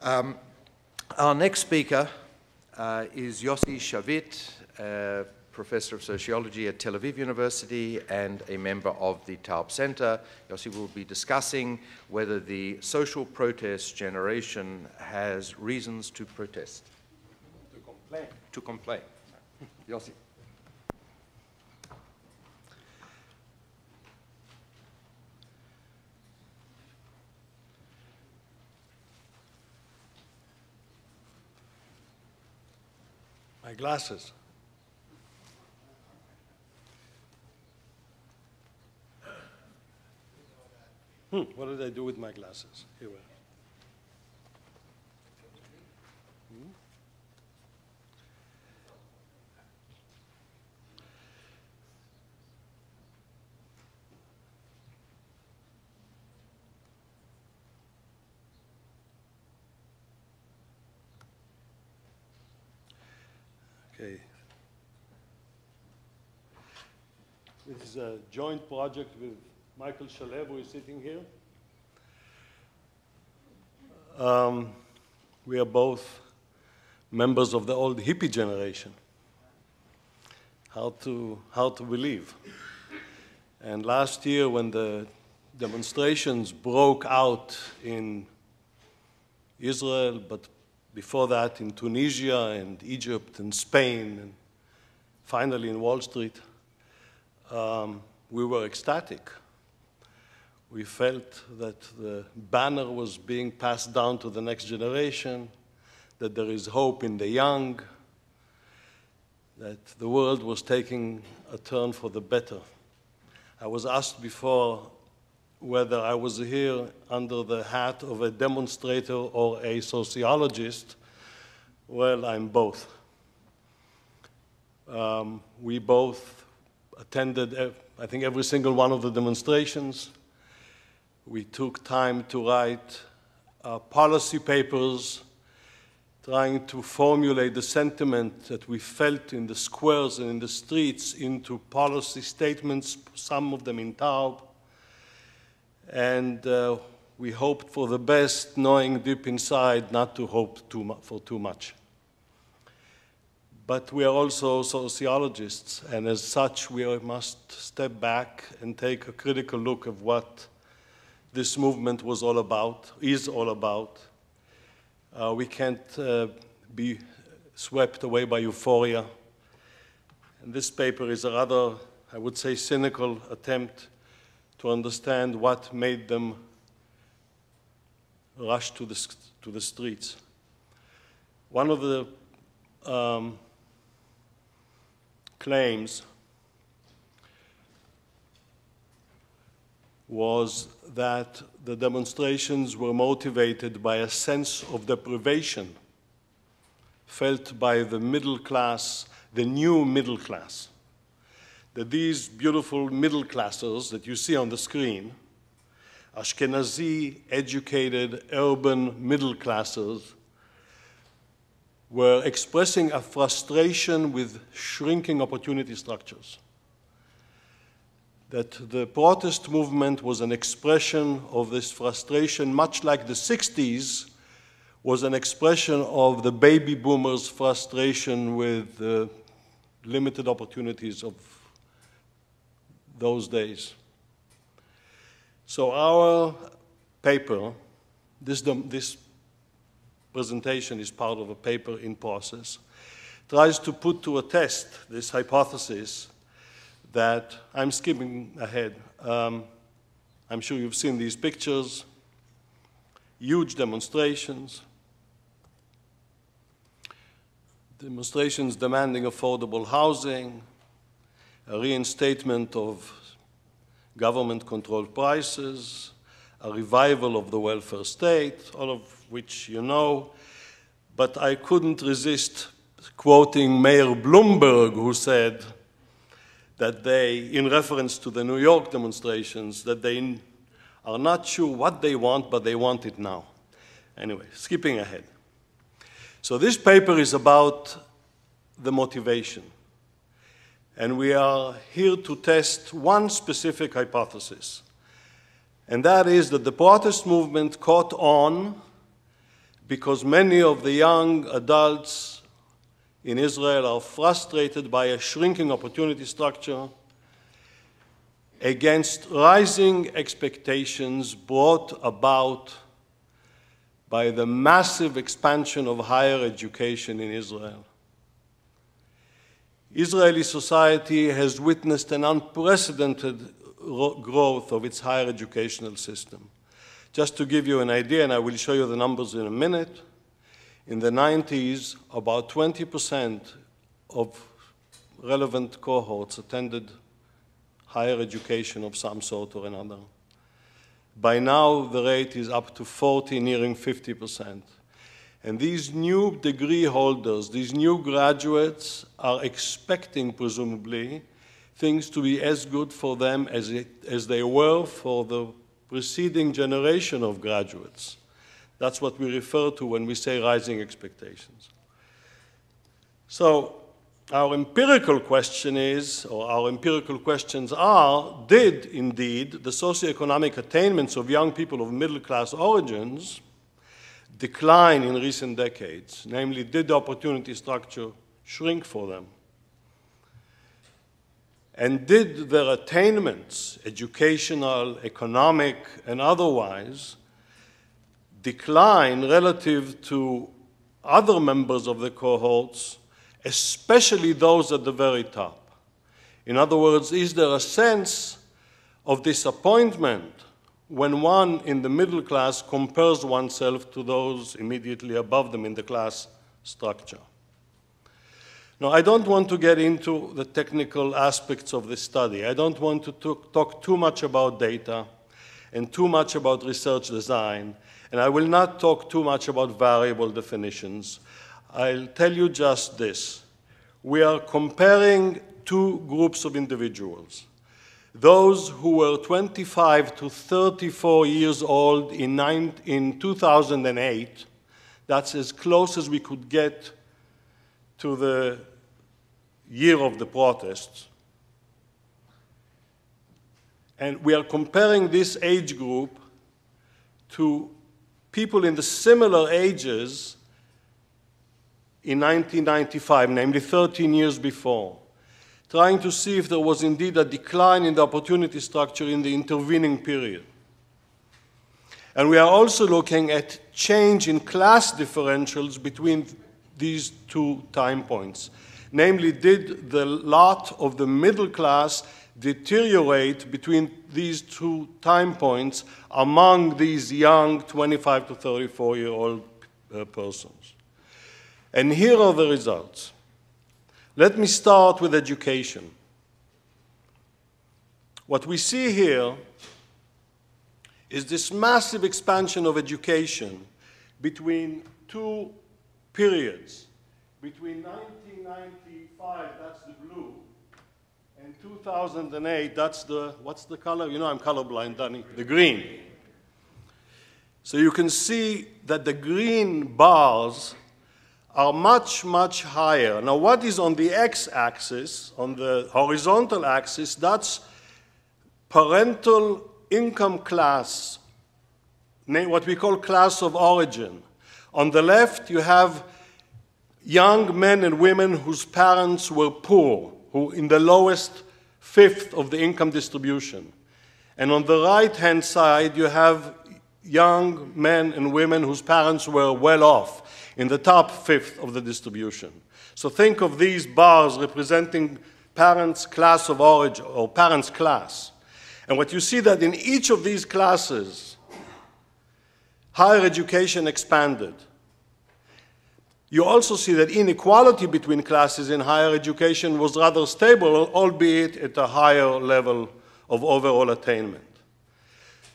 Our next speaker is Yossi Shavit, professor of sociology at Tel-Aviv University and a member of the Taub Center. Yossi will be discussing whether the social protest generation has reasons to protest. To complain. To complain. Yossi. My glasses. What did I do with my glasses? Here we are. Okay. This is a joint project with Michael Shalev, who is sitting here. We are both members of the old hippie generation. How to believe. And last year, when the demonstrations broke out in Israel, but before that in Tunisia and Egypt and Spain, and finally in Wall Street, we were ecstatic. We felt that the banner was being passed down to the next generation, that there is hope in the young, that the world was taking a turn for the better. I was asked before whether I was here under the hat of a demonstrator or a sociologist. Well, I'm both. We both attended, I think, every single one of the demonstrations. We took time to write policy papers, trying to formulate the sentiment that we felt in the squares and in the streets into policy statements, some of them in Taub. And we hoped for the best, knowing deep inside not to hope for too much. But we are also sociologists, and as such, we must step back and take a critical look at what this movement was all about, is all about. We can't be swept away by euphoria. And this paper is a rather, I would say, cynical attempt to understand what made them rush to the streets. One of the claims was that the demonstrations were motivated by a sense of deprivation felt by the middle class, the new middle class. That these beautiful middle classers that you see on the screen, Ashkenazi, educated, urban middle classes, were expressing a frustration with shrinking opportunity structures. That the protest movement was an expression of this frustration, much like the 60s was an expression of the baby boomers' frustration with the limited opportunities of those days. So our paper, this presentation is part of a paper in process, tries to put to a test this hypothesis that, I'm skipping ahead, I'm sure you've seen these pictures, huge demonstrations demanding affordable housing, a reinstatement of government-controlled prices, a revival of the welfare state, all of which you know, but I couldn't resist quoting Mayor Bloomberg, who said that they, in reference to the New York demonstrations, that they are not sure what they want, but they want it now. Anyway, skipping ahead. So this paper is about the motivation. And we are here to test one specific hypothesis. And that is that the protest movement caught on because many of the young adults in Israel are frustrated by a shrinking opportunity structure against rising expectations brought about by the massive expansion of higher education in Israel. Israeli society has witnessed an unprecedented growth of its higher educational system. Just to give you an idea, and I will show you the numbers in a minute, in the 90s, about 20% of relevant cohorts attended higher education of some sort or another. By now, the rate is up to 40, nearing 50%. And these new degree holders, these new graduates, are expecting, presumably, things to be as good for them as they were for the preceding generation of graduates. That's what we refer to when we say rising expectations. So our empirical question is, or our empirical questions are, did indeed the socioeconomic attainments of young people of middle-class origins decline in recent decades? Namely, did the opportunity structure shrink for them? And did their attainments, educational, economic, and otherwise, decline relative to other members of the cohorts, especially those at the very top? In other words, is there a sense of disappointment when one in the middle class compares oneself to those immediately above them in the class structure? Now, I don't want to get into the technical aspects of this study. I don't want to talk too much about data and too much about research design, and I will not talk too much about variable definitions. I'll tell you just this. We are comparing two groups of individuals. Those who were 25 to 34 years old in 2008, that's as close as we could get to the year of the protests. And we are comparing this age group to people in the similar ages in 1995, namely 13 years before, trying to see if there was indeed a decline in the opportunity structure in the intervening period. And we are also looking at change in class differentials between these two time points. Namely, did the lot of the middle class deteriorate between these two time points among these young 25 to 34-year-old persons? And here are the results. Let me start with education. What we see here is this massive expansion of education between two periods. Between 1995, that's the blue, and 2008, that's the, what's the color? You know I'm colorblind, Danny. The green. So you can see that the green bars are much, much higher. Now, what is on the x-axis, on the horizontal axis, that's parental income class, what we call class of origin. On the left, you have young men and women whose parents were poor, who in the lowest fifth of the income distribution. And on the right-hand side, you have young men and women whose parents were well off, in the top fifth of the distribution. So think of these bars representing parents' class of origin, or parents' class. And what you see that in each of these classes, higher education expanded. You also see that inequality between classes in higher education was rather stable, albeit at a higher level of overall attainment.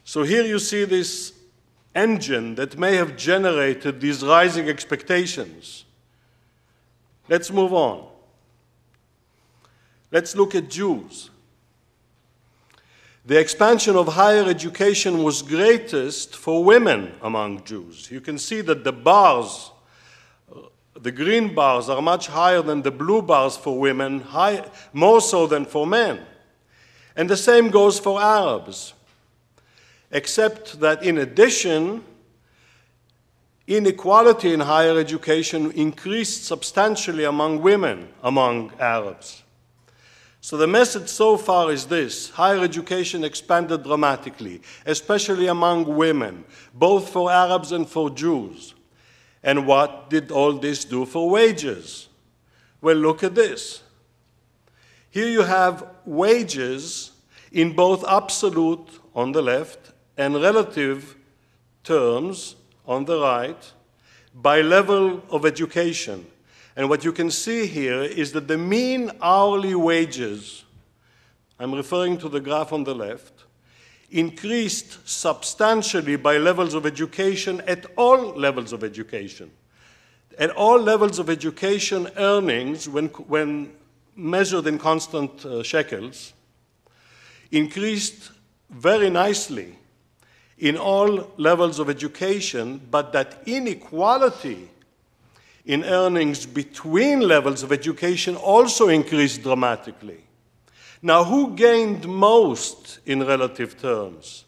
So here you see this engine that may have generated these rising expectations. Let's move on. Let's look at Jews. The expansion of higher education was greatest for women among Jews. You can see that the bars, the green bars, are much higher than the blue bars for women, more so than for men. And the same goes for Arabs, except that in addition, Inequality in higher education increased substantially among women, among Arabs. So the message so far is this: higher education expanded dramatically, especially among women, both for Arabs and for Jews. And what did all this do for wages? Well, look at this. Here you have wages in both absolute on the left and relative terms on the right by level of education. And what you can see here is that the mean hourly wages, I'm referring to the graph on the left, increased substantially by levels of education at all levels of education. At all levels of education, earnings, when measured in constant shekels, increased very nicely in all levels of education, but that inequality in earnings between levels of education also increased dramatically. Now, who gained most in relative terms?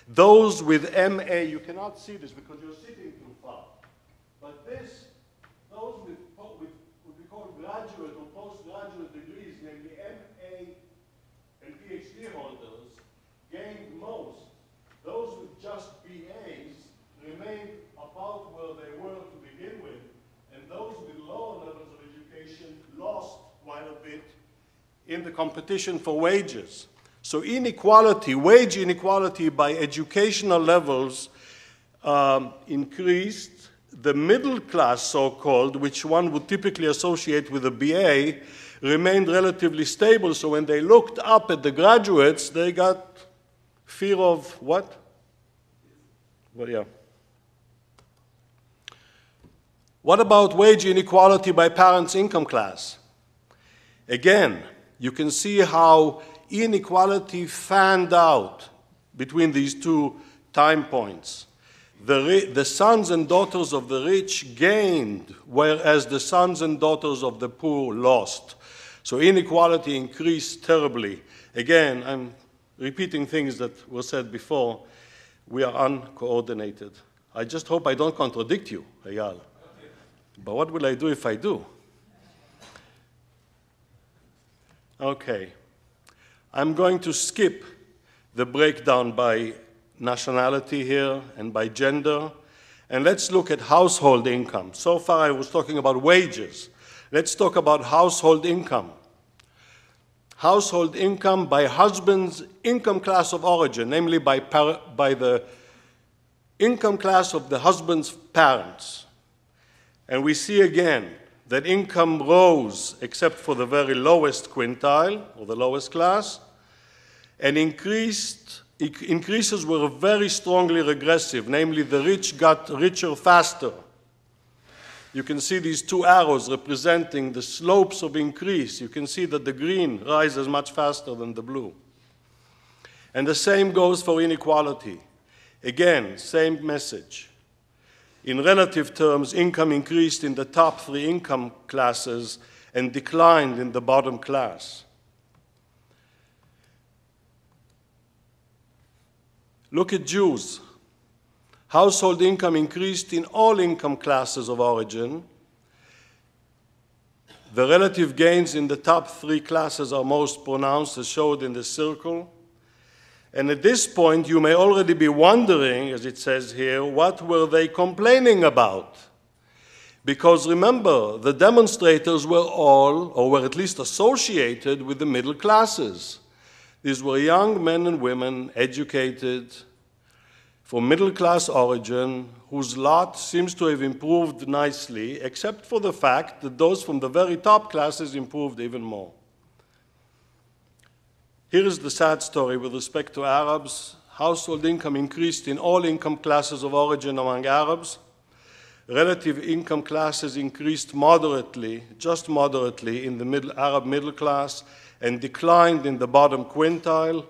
Those with MA, you cannot see this because you're sitting too far, but those with what we call graduate or postgraduate degrees, namely MA and PhD holders, gained most. Those with just BAs remained about where they were to begin with, and those with lower levels of education lost quite a bit in the competition for wages. So inequality, wage inequality by educational levels increased. The middle class, so-called, which one would typically associate with a BA, remained relatively stable. So when they looked up at the graduates, they got fear of what? Well, yeah. What about wage inequality by parents' income class? Again, you can see how inequality fanned out between these two time points. The sons and daughters of the rich gained, whereas the sons and daughters of the poor lost. So inequality increased terribly. Again, I'm repeating things that were said before. We are uncoordinated. I just hope I don't contradict you, Eyal. But what will I do if I do? Okay. I'm going to skip the breakdown by nationality here and by gender, and let's look at household income. So far I was talking about wages. Let's talk about household income. Household income by husband's income class of origin, namely by the income class of the husband's parents. And we see again that income rose except for the very lowest quintile, or the lowest class, and increases were very strongly regressive, namely the rich got richer faster. You can see these two arrows representing the slopes of increase. You can see that the green rises much faster than the blue. And the same goes for inequality. Again, same message. In relative terms, income increased in the top three income classes and declined in the bottom class. Look at Jews. Household income increased in all income classes of origin. The relative gains in the top three classes are most pronounced, as shown in the circle. And at this point, you may already be wondering, as it says here, what were they complaining about? Because remember, the demonstrators were all, or were at least associated with the middle classes. These were young men and women, educated, from middle-class origin, whose lot seems to have improved nicely, except for the fact that those from the very top classes improved even more. Here is the sad story with respect to Arabs. Household income increased in all income classes of origin among Arabs. Relative income classes increased moderately, just moderately, in the Arab middle class and declined in the bottom quintile.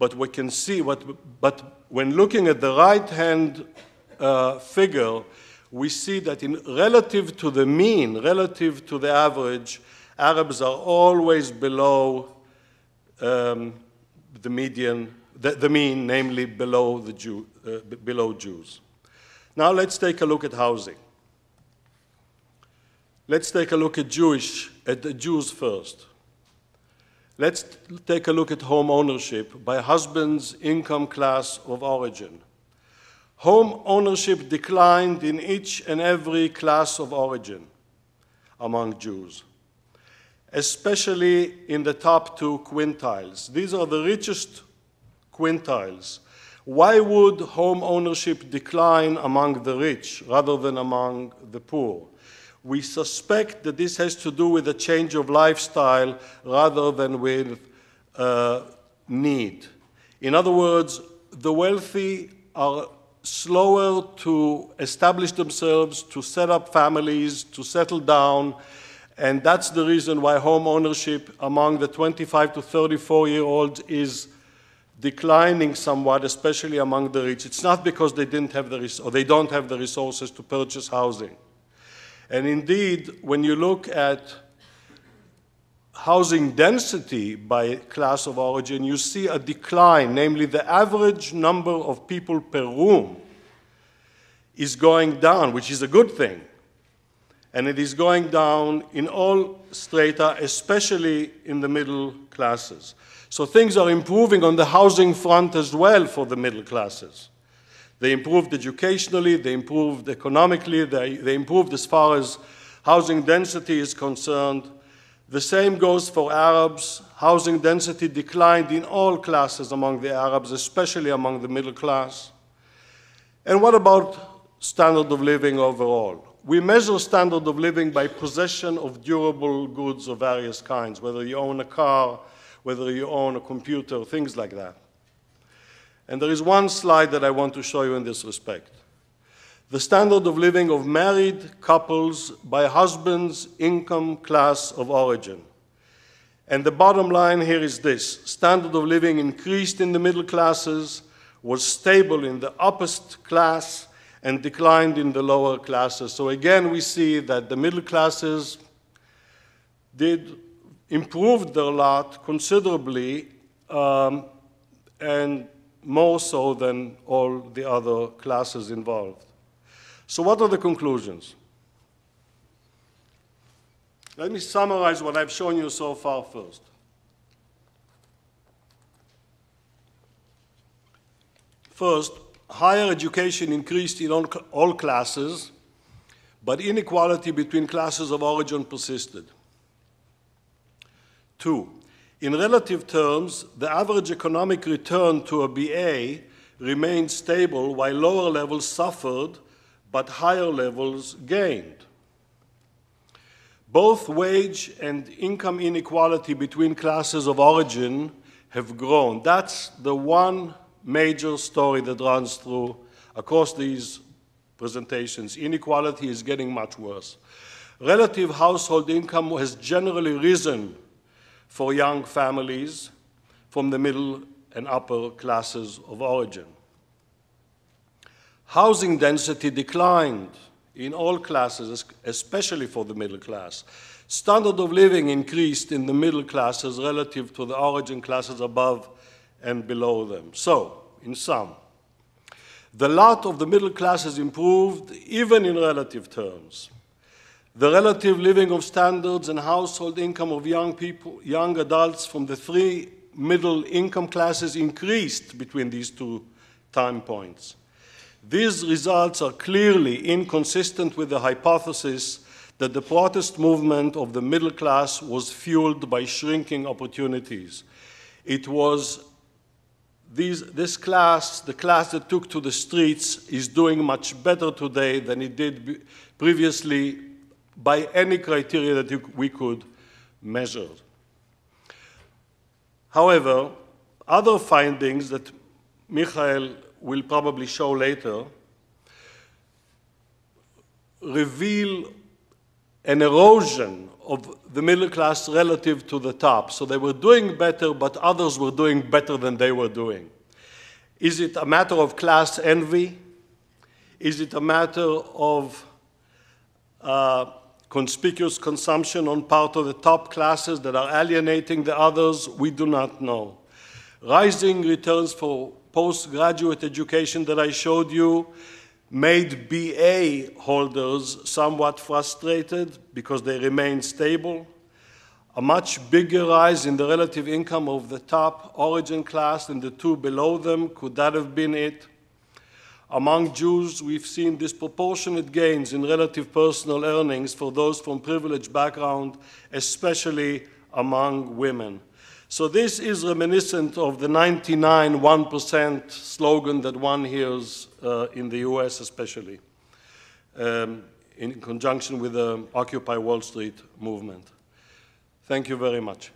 But we can see, when looking at the right-hand figure, we see that in relative to the mean, relative to the average, Arabs are always below the median, the mean, namely below Jews. Now let's take a look at housing. Let's take a look at the Jews first. Let's take a look at home ownership by husband's income class of origin. Home ownership declined in each and every class of origin among Jews, especially in the top 2 quintiles. These are the richest quintiles. Why would home ownership decline among the rich rather than among the poor? We suspect that this has to do with a change of lifestyle rather than with need. In other words, the wealthy are slower to establish themselves, to set up families, to settle down, and that's the reason why home ownership among the 25 to 34-year-olds is declining somewhat, especially among the rich. It's not because they don't have the resources to purchase housing. And indeed, when you look at housing density by class of origin, you see a decline, namely the average number of people per room is going down, which is a good thing. And it is going down in all strata, especially in the middle classes. So things are improving on the housing front as well for the middle classes. They improved educationally, they improved economically, they improved as far as housing density is concerned. The same goes for Arabs. Housing density declined in all classes among the Arabs, especially among the middle class. And what about standard of living overall? We measure standard of living by possession of durable goods of various kinds, whether you own a car, whether you own a computer, things like that. And there is one slide that I want to show you in this respect. The standard of living of married couples by husband's income class of origin. And the bottom line here is this: standard of living increased in the middle classes, was stable in the upper class, and declined in the lower classes. So again, we see that the middle classes did improve their lot considerably, and more so than all the other classes involved. So what are the conclusions? Let me summarize what I've shown you so far first. First, higher education increased in all classes, but inequality between classes of origin persisted. 2, in relative terms, the average economic return to a BA remained stable while lower levels suffered, but higher levels gained. Both wage and income inequality between classes of origin have grown. That's the one major story that runs through across these presentations. Inequality is getting much worse. Relative household income has generally risen for young families from the middle and upper classes of origin. Housing density declined in all classes, especially for the middle class. Standard of living increased in the middle classes relative to the origin classes above and below them. So, in sum, the lot of the middle classes improved even in relative terms. The relative living of standards and household income of young adults from the 3 middle income classes increased between these 2 time points. These results are clearly inconsistent with the hypothesis that the protest movement of the middle class was fueled by shrinking opportunities. It was this class, the class that took to the streets, is doing much better today than it did previously by any criteria that we could measure. However, other findings that Michael will probably show later reveal an erosion of the middle class relative to the top. So they were doing better, but others were doing better than they were doing. Is it a matter of class envy? Is it a matter of conspicuous consumption on part of the top classes that are alienating the others? We do not know. Rising returns for postgraduate education that I showed you made BA holders somewhat frustrated because they remained stable. A much bigger rise in the relative income of the top origin class than the two below them. Could that have been it? Among Jews, we've seen disproportionate gains in relative personal earnings for those from privileged background, especially among women. So this is reminiscent of the 99 1% slogan that one hears in the US especially, in conjunction with the Occupy Wall Street movement. Thank you very much.